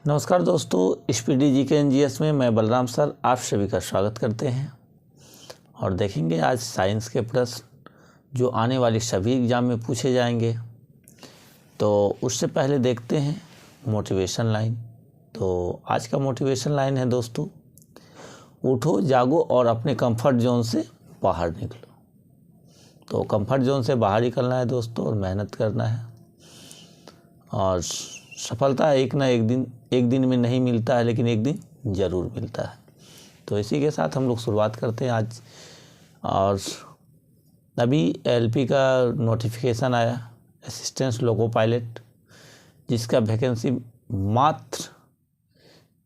नमस्कार दोस्तों, स्पीडी जी के एनजीएस में मैं बलराम सर आप सभी का स्वागत करते हैं और देखेंगे आज साइंस के प्रश्न जो आने वाली सभी एग्ज़ाम में पूछे जाएंगे। तो उससे पहले देखते हैं मोटिवेशन लाइन। तो आज का मोटिवेशन लाइन है दोस्तों, उठो जागो और अपने कंफर्ट जोन से बाहर निकलो। तो कंफर्ट जोन से बाहर निकलना है दोस्तों और मेहनत करना है, और सफलता एक दिन में नहीं मिलता है, लेकिन एक दिन ज़रूर मिलता है। तो इसी के साथ हम लोग शुरुआत करते हैं आज। और अभी एलपी का नोटिफिकेशन आया, असिस्टेंट लोको पायलट, जिसका वैकेंसी मात्र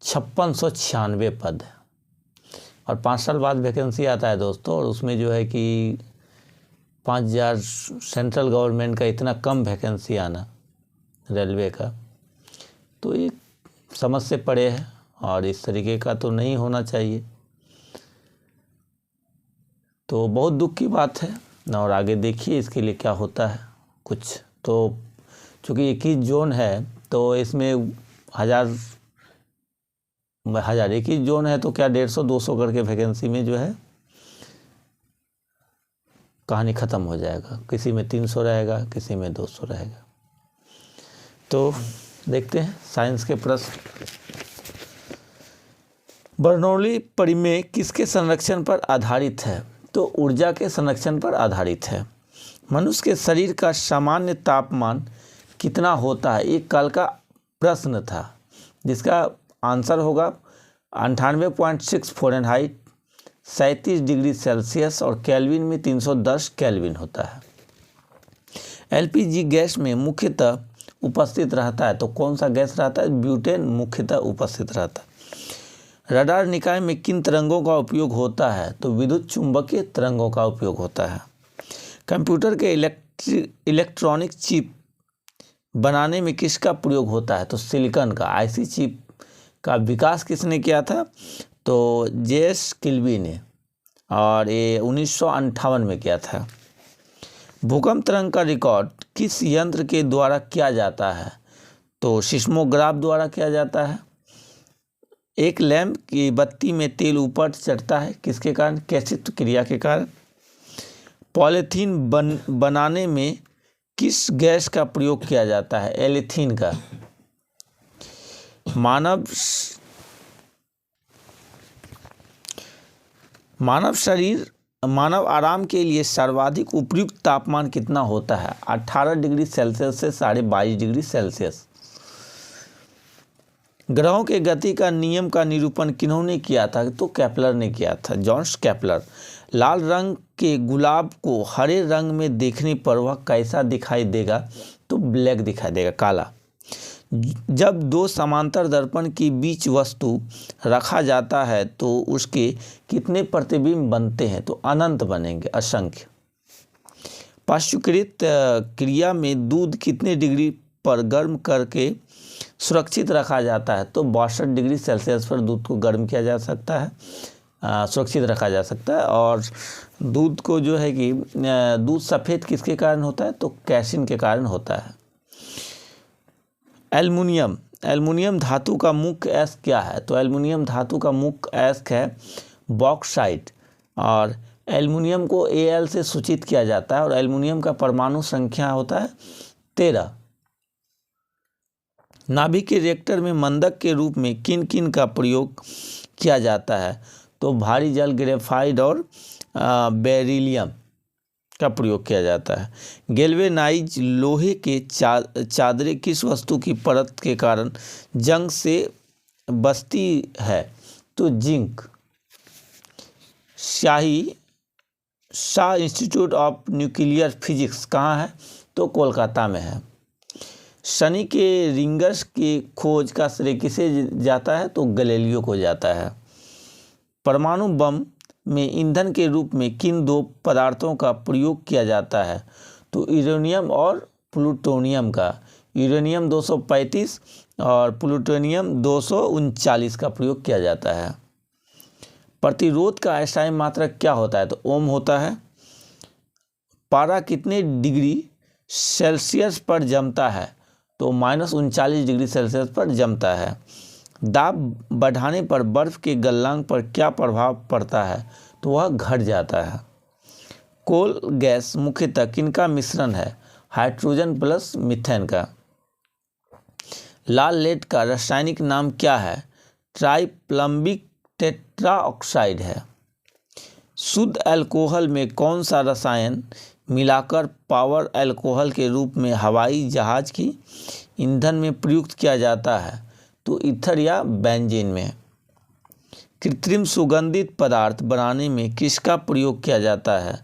5696 पद है और 5 साल बाद वैकेंसी आता है दोस्तों। और उसमें जो है कि 5000 सेंट्रल गवर्नमेंट का इतना कम वैकेंसी आना रेलवे का, तो ये समझ से परे है और इस तरीके का तो नहीं होना चाहिए। तो बहुत दुख की बात है और आगे देखिए इसके लिए क्या होता है कुछ। तो चूँकि 21 जोन है तो इसमें 1000 21 जोन है, तो क्या 150-200 करके वैकेंसी में जो है कहानी ख़त्म हो जाएगा। किसी में 300 रहेगा, किसी में 200 रहेगा। तो देखते हैं साइंस के प्रश्न। बर्नौली परिमेय किसके संरक्षण पर आधारित है? तो ऊर्जा के संरक्षण पर आधारित है। मनुष्य के शरीर का सामान्य तापमान कितना होता है? एक कल का प्रश्न था जिसका आंसर होगा 98.6 फ़ारेनहाइट, 37 डिग्री सेल्सियस, और केल्विन में 310 केल्विन होता है। एलपीजी गैस में मुख्यतः उपस्थित रहता है, तो कौन सा गैस रहता है? ब्यूटेन मुख्यतः उपस्थित रहता है। रडार निकाय में किन तरंगों का उपयोग होता है? तो विद्युत चुंबकीय तरंगों का उपयोग होता है। कंप्यूटर के इलेक्ट्रॉनिक चिप बनाने में किसका प्रयोग होता है? तो सिलिकॉन का। आईसी चिप का विकास किसने किया था? तो जेएस किल्बी ने, और ये 1958 में किया था। भूकंप तरंग का रिकॉर्ड किस यंत्र के द्वारा किया जाता है? तो सिस्मोग्राफ द्वारा किया जाता है। एक लैंप की बत्ती में तेल ऊपर चढ़ता है किसके कारण? कैसित क्रिया के कारण। पॉलीथीन बनाने में किस गैस का प्रयोग किया जाता है? एलिथीन का। मानव आराम के लिए सर्वाधिक उपयुक्त तापमान कितना होता है? 18 डिग्री सेल्सियस से 22.5 डिग्री सेल्सियस। ग्रहों के गति का नियम का निरूपण किन्होंने किया था? तो केपलर ने किया था, जॉन्स केपलर। लाल रंग के गुलाब को हरे रंग में देखने पर वह कैसा दिखाई देगा? तो ब्लैक दिखाई देगा, काला। जब दो समांतर दर्पण के बीच वस्तु रखा जाता है तो उसके कितने प्रतिबिंब बनते हैं? तो अनंत बनेंगे, असंख्य। पाश्चुकृत क्रिया में दूध कितने डिग्री पर गर्म करके सुरक्षित रखा जाता है? तो 62 डिग्री सेल्सियस पर दूध को गर्म किया जा सकता है, सुरक्षित रखा जा सकता है। और दूध को जो है कि दूध सफ़ेद किसके कारण होता है? तो कैसिन के कारण होता है। एल्युमिनियम धातु का मुख्य अयस्क क्या है? तो एल्युमिनियम धातु का मुख्य अयस्क है बॉक्साइट, और एल्युमिनियम को Al से सूचित किया जाता है, और एल्युमिनियम का परमाणु संख्या होता है 13। नाभिक के रिएक्टर में मंदक के रूप में किन किन का प्रयोग किया जाता है? तो भारी जल, ग्रेफाइट और बेरिलियम का प्रयोग किया जाता है। गैल्वेनाइज लोहे के चादरें किस वस्तु की परत के कारण जंग से बचती है? तो zinc. Shah institute of nuclear physics कहाँ है? तो कोलकाता में है। शनि के रिंग्स की खोज का श्रेय किसे जाता है? तो गैलीलियो को जाता है। परमाणु बम में ईंधन के रूप में किन दो पदार्थों का प्रयोग किया जाता है? तो यूरेनियम और प्लूटोनियम का। यूरेनियम 235 और प्लूटोनियम 239 का प्रयोग किया जाता है। प्रतिरोध का अस्थायी मात्रक क्या होता है? तो ओम होता है। पारा कितने डिग्री सेल्सियस पर जमता है? तो -39 डिग्री सेल्सियस पर जमता है। दाब बढ़ाने पर बर्फ़ के गलनांक पर क्या प्रभाव पड़ता है, तो वह घट जाता है। कोल गैस मुख्यतः किनका मिश्रण है, हाइड्रोजन प्लस मीथेन का। लाल लेड का रासायनिक नाम क्या है, ट्राइप्लम्बिक टेट्राऑक्साइड है। शुद्ध अल्कोहल में कौन सा रसायन मिलाकर पावर अल्कोहल के रूप में हवाई जहाज की ईंधन में प्रयुक्त किया जाता है, तो ईथर या बेंजीन में। कृत्रिम सुगंधित पदार्थ बनाने में किसका प्रयोग किया जाता है,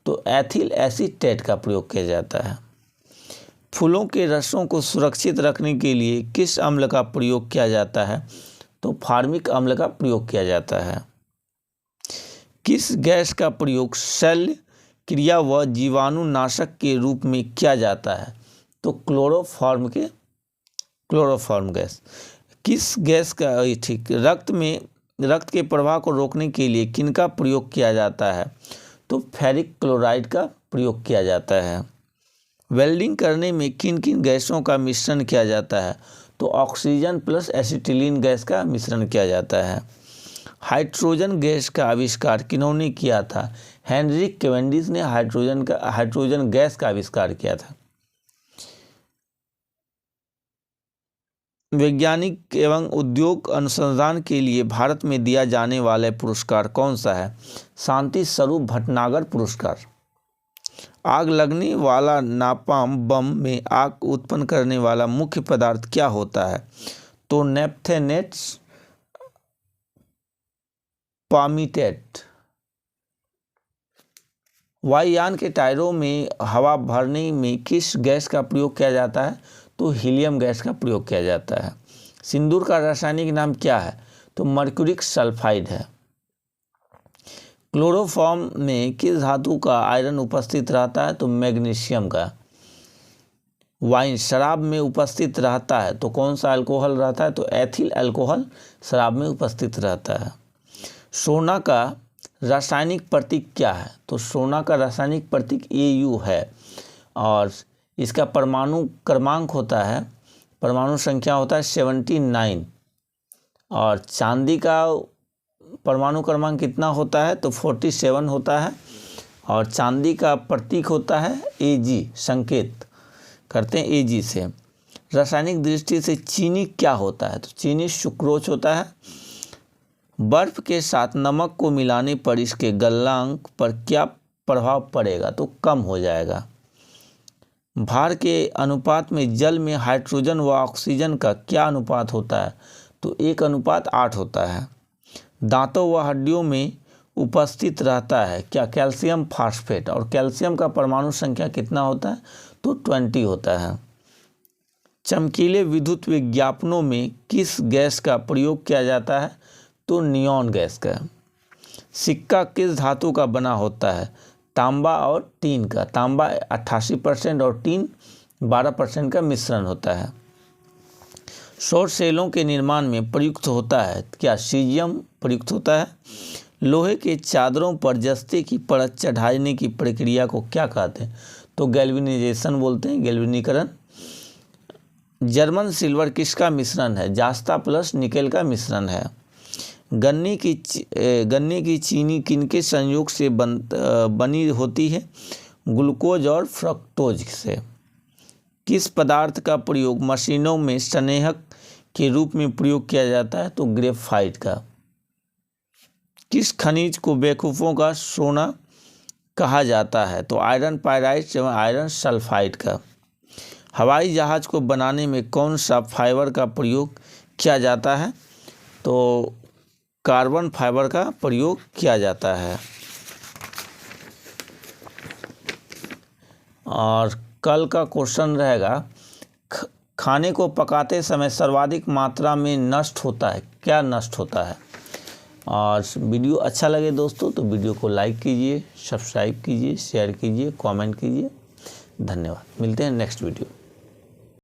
तो एथिल एसीटेट का प्रयोग किया जाता है। फूलों के रसों को सुरक्षित रखने के लिए किस अम्ल का प्रयोग किया जाता है, तो फार्मिक अम्ल का प्रयोग किया जाता है। किस गैस का प्रयोग शल्य क्रिया व जीवाणुनाशक के रूप में किया जाता है, तो क्लोरोफॉर्म गैस। किस गैस का रक्त के प्रवाह को रोकने के लिए किनका प्रयोग किया जाता है, तो फेरिक क्लोराइड का प्रयोग किया जाता है। वेल्डिंग करने में किन किन गैसों का मिश्रण किया जाता है, तो ऑक्सीजन प्लस एसिटिलीन गैस का मिश्रण किया जाता है। हाइड्रोजन गैस का आविष्कार किन्होंने किया था, हेनरिक कैवेंडिश ने हाइड्रोजन गैस का आविष्कार किया था। वैज्ञानिक एवं उद्योग अनुसंधान के लिए भारत में दिया जाने वाला पुरस्कार कौन सा है, शांति स्वरूप भटनागर पुरस्कार। आग लगने वाला नापाम बम में आग उत्पन्न करने वाला मुख्य पदार्थ क्या होता है, तो नेप्थेनेट्स पामीटेट। वायुयान के टायरों में हवा भरने में किस गैस का प्रयोग किया जाता है, तो हीलियम गैस का प्रयोग किया जाता है। सिंदूर का रासायनिक नाम क्या है, तो मर्क्यूरिक सल्फाइड है। क्लोरोफॉर्म में किस धातु का आयरन उपस्थित रहता है, तो मैग्नीशियम का। वाइन शराब में उपस्थित रहता है तो कौन सा अल्कोहल रहता है, तो एथिल अल्कोहल शराब में उपस्थित रहता है। सोना का रासायनिक प्रतीक क्या है, तो सोना का रासायनिक प्रतीक Au है और इसका परमाणु क्रमांक होता है, परमाणु संख्या होता है 79 और चांदी का परमाणु क्रमांक कितना होता है, तो 47 होता है और चांदी का प्रतीक होता है Ag, संकेत करते हैं Ag से। रासायनिक दृष्टि से चीनी क्या होता है, तो चीनी सुक्रोज होता है। बर्फ के साथ नमक को मिलाने पर इसके गलनांक पर क्या प्रभाव पड़ेगा, तो कम हो जाएगा। भार के अनुपात में जल में हाइड्रोजन व ऑक्सीजन का क्या अनुपात होता है, तो 1:8 होता है। दांतों व हड्डियों में उपस्थित रहता है क्या, कैल्शियम फास्फेट, और कैल्शियम का परमाणु संख्या कितना होता है, तो 20 होता है। चमकीले विद्युत विज्ञापनों में किस गैस का प्रयोग किया जाता है, तो नियॉन गैस का। सिक्का किस धातु का बना होता है, तांबा और टीन का। तांबा 88% और टीन 12% का मिश्रण होता है। सौर सेलों के निर्माण में प्रयुक्त होता है क्या, सीजियम प्रयुक्त होता है। लोहे के चादरों पर जस्ते की परत चढ़ाने की प्रक्रिया को क्या कहते हैं, तो गैल्वेनाइजेशन बोलते हैं, गैल्वेनीकरण। जर्मन सिल्वर किसका मिश्रण है, जास्ता प्लस निकेल का मिश्रण है। गन्ने की चीनी किनके संयोग से बनी होती है, ग्लूकोज और फ्रक्टोज से। किस पदार्थ का प्रयोग मशीनों में स्नेहक के रूप में प्रयोग किया जाता है, तो ग्रेफाइट का। किस खनिज को बेवकूफ़ों का सोना कहा जाता है, तो आयरन पायराइट एवं आयरन सल्फाइड का। हवाई जहाज़ को बनाने में कौन सा फाइबर का प्रयोग किया जाता है, तो कार्बन फाइबर का प्रयोग किया जाता है। और कल का क्वेश्चन रहेगा, खाने को पकाते समय सर्वाधिक मात्रा में नष्ट होता है, क्या नष्ट होता है। और वीडियो अच्छा लगे दोस्तों तो वीडियो को लाइक कीजिए, सब्सक्राइब कीजिए, शेयर कीजिए, कमेंट कीजिए। धन्यवाद। मिलते हैं नेक्स्ट वीडियो।